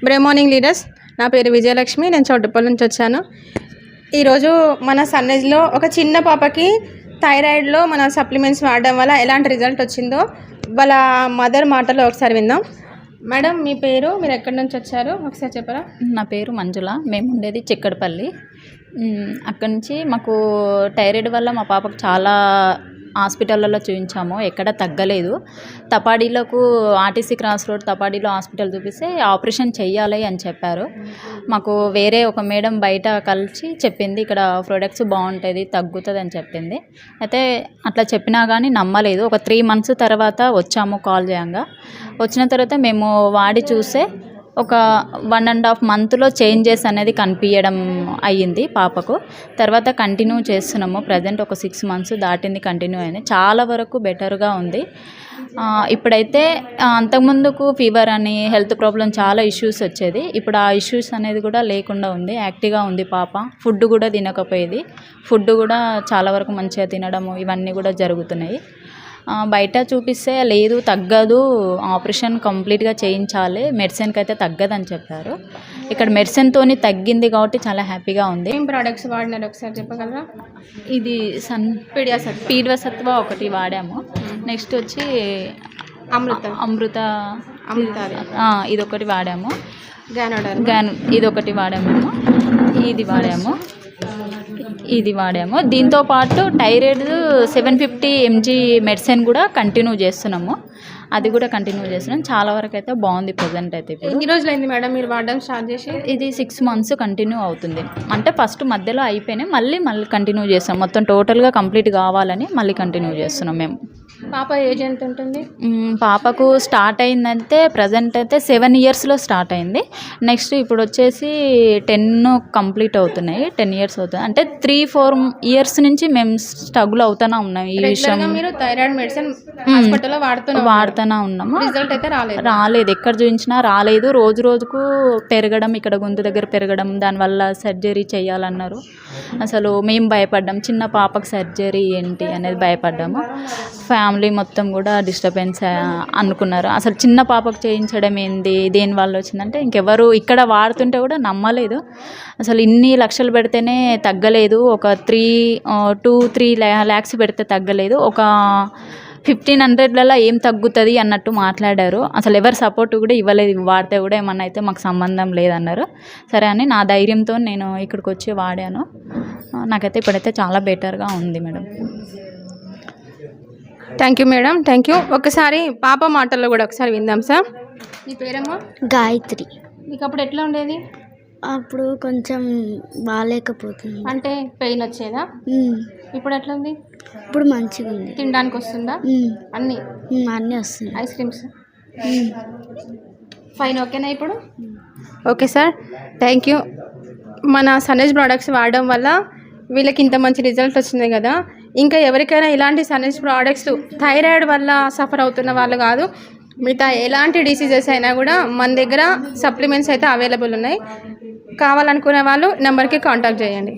బ్రే morning leaders. నా పేరు విజయలక్ష్మి. నేను చౌటుప్పల్ నుంచి వచ్చాను. ఈరోజు మన సన్రైజ్లో ఒక చిన్న పాపకి థైరాయిడ్లో మన సప్లిమెంట్స్ వాడడం వల్ల ఎలాంటి రిజల్ట్ వచ్చిందో వాళ్ళ మదర్ మాటలో ఒకసారి విందాం. మేడం, మీ పేరు, మీరు ఎక్కడి నుంచి వచ్చారు ఒకసారి చెప్పరా? నా పేరు మంజుల. మేము ఉండేది చిక్కడపల్లి. అక్కడి నుంచి మాకు థైరాయిడ్ వల్ల మా పాపకు చాలా హాస్పిటళ్ళలో చూపించాము, ఎక్కడ తగ్గలేదు. తపాడీలకు ఆర్టీసీ క్రాస్ రోడ్ తపాడీలో హాస్పిటల్ చూపిస్తే ఆపరేషన్ చెయ్యాలి అని చెప్పారు. మాకు వేరే ఒక మేడం బయట కలిసి చెప్పింది, ఇక్కడ ప్రోడక్ట్స్ బాగుంటుంది, తగ్గుతుంది అని చెప్పింది. అయితే అట్లా చెప్పినా కానీ నమ్మలేదు. ఒక 3 months తర్వాత వచ్చాము కాల్ చేయంగా. వచ్చిన తర్వాత మేము వాడి చూస్తే ఒక 1.5 monthలో చేంజెస్ అనేది కనిపించడం అయ్యింది పాపకు. తర్వాత కంటిన్యూ చేస్తున్నాము. ప్రజెంట్ ఒక 6 months దాటింది, కంటిన్యూ అయింది. చాలా వరకు బెటర్గా ఉంది. ఇప్పుడైతే అంతకుముందుకు ఫీవర్ అని హెల్త్ ప్రాబ్లం చాలా ఇష్యూస్ వచ్చేది. ఇప్పుడు ఆ ఇష్యూస్ అనేది కూడా లేకుండా ఉంది. యాక్టివ్గా ఉంది పాప. ఫుడ్ కూడా తినకపోయేది. ఫుడ్ కూడా చాలా వరకు మంచిగా తినడము ఇవన్నీ కూడా జరుగుతున్నాయి. బయట చూపిస్తే లేదు, తగ్గదు, ఆపరేషన్ కంప్లీట్గా చేయించాలి, మెడిసిన్కి అయితే తగ్గదని చెప్పారు. ఇక్కడ మెడిసిన్తో తగ్గింది కాబట్టి చాలా హ్యాపీగా ఉంది. ఏం ప్రోడక్ట్స్ వాడినారు ఒకసారి చెప్పగలరా? ఇది పీడివసత్వ ఒకటి వాడాము. నెక్స్ట్ వచ్చి అమృత ఇది ఒకటి వాడాము. ఇది ఒకటి వాడాము. ఇది వాడాము. దీంతోపాటు థైరాయిడ్ 750 mg మెడిసిన్ కూడా కంటిన్యూ చేస్తున్నాము. అది కూడా కంటిన్యూ చేస్తున్నాం. చాలా వరకు అయితే బాగుంది. ప్రజెంట్ అయితే ఎన్ని రోజులు అయింది మేడం మీరు వాడడం స్టార్ట్ చేసి? ఇది 6 months కంటిన్యూ అవుతుంది. అంటే ఫస్ట్ మధ్యలో అయిపోయినాయి, మళ్ళీ కంటిన్యూ చేస్తాం. మొత్తం టోటల్గా కంప్లీట్ కావాలని మళ్ళీ కంటిన్యూ చేస్తున్నాం మేము. పాప ఏజ్ ఎంత ఉంటుంది? పాపకు స్టార్ట్ అయిందంటే ప్రజెంట్ అయితే 7 yearsలో స్టార్ట్ అయింది. నెక్స్ట్ ఇప్పుడు వచ్చేసి 10 కంప్లీట్ అవుతున్నాయి. 10 years అవుతుంది. అంటే 3-4 years నుంచి మేము స్ట్రగుల్ అవుతూనే ఉన్నాం ఈ విషయం. మీరు థైరాయిడ్ మెడిసిన్ హాస్పిటల్లో వాడుతూనే ఉన్నాము. రిజల్ట్ అయితే రాలేదు. ఎక్కడ చూపించినా రాలేదు. రోజు రోజుకు పెరగడం, ఇక్కడ గొంతు దగ్గర పెరగడం, దానివల్ల సర్జరీ చేయాలన్నారు. అసలు మేము భయపడ్డాం. చిన్న పాపకు సర్జరీ ఏంటి అనేది భయపడ్డాము. ఫ్యామిలీ మొత్తం కూడా డిస్టర్బెన్స్ అనుకున్నారు. అసలు చిన్న పాపకు చేయించడం ఏంది, దేనివల్ల వచ్చిందంటే ఇంకెవరు ఇక్కడ వాడుతుంటే కూడా నమ్మలేదు. అసలు ఇన్ని లక్షలు పెడితేనే తగ్గలేదు, ఒక 2-3 lakhs పెడితే తగ్గలేదు, ఒక 1500లలో ఏం తగ్గుతుంది అన్నట్టు మాట్లాడారు. అసలు ఎవరు సపోర్ట్ కూడా ఇవ్వలేదు. వాడితే కూడా ఏమన్నా అయితే మాకు సంబంధం లేదన్నారు. సరే అని నా ధైర్యంతో నేను ఇక్కడికి వచ్చి వాడాను. నాకైతే ఇప్పుడైతే చాలా బెటర్గా ఉంది madam. Thank you madam, thank you. ఒకసారి పాప మాటల్లో కూడా ఒకసారి విందాం. సార్, మీ పేరమ్మా? గాయత్రి. మీకు అప్పుడు ఎట్లా ఉండేది? అప్పుడు కొంచెం బాగాలేకపోతుంది. అంటే పెయిన్ వచ్చేదా? ఇప్పుడు ఎట్లా ఉంది? ఇప్పుడు మంచిగా ఉంది. తినడానికి వస్తుందా? అన్నీ వస్తుంది. Ice creams fine. ఓకేనా ఇప్పుడు? Okay sir, thank you. మన సన్రైజ్ ప్రోడక్ట్స్ వాడడం వల్ల వీళ్ళకి ఇంత మంచి రిజల్ట్ వచ్చింది కదా. ఇంకా ఎవరికైనా ఇలాంటి సన్రైజ్ ప్రోడక్ట్స్ థైరాయిడ్ వల్ల సఫర్ అవుతున్న వాళ్ళు కాదు, మిగతా ఎలాంటి డిసీజెస్ అయినా కూడా మన దగ్గర సప్లిమెంట్స్ అయితే అవైలబుల్ ఉన్నాయి. కావాలనుకునే వాళ్ళు నెంబర్కి కాంటాక్ట్ చేయండి.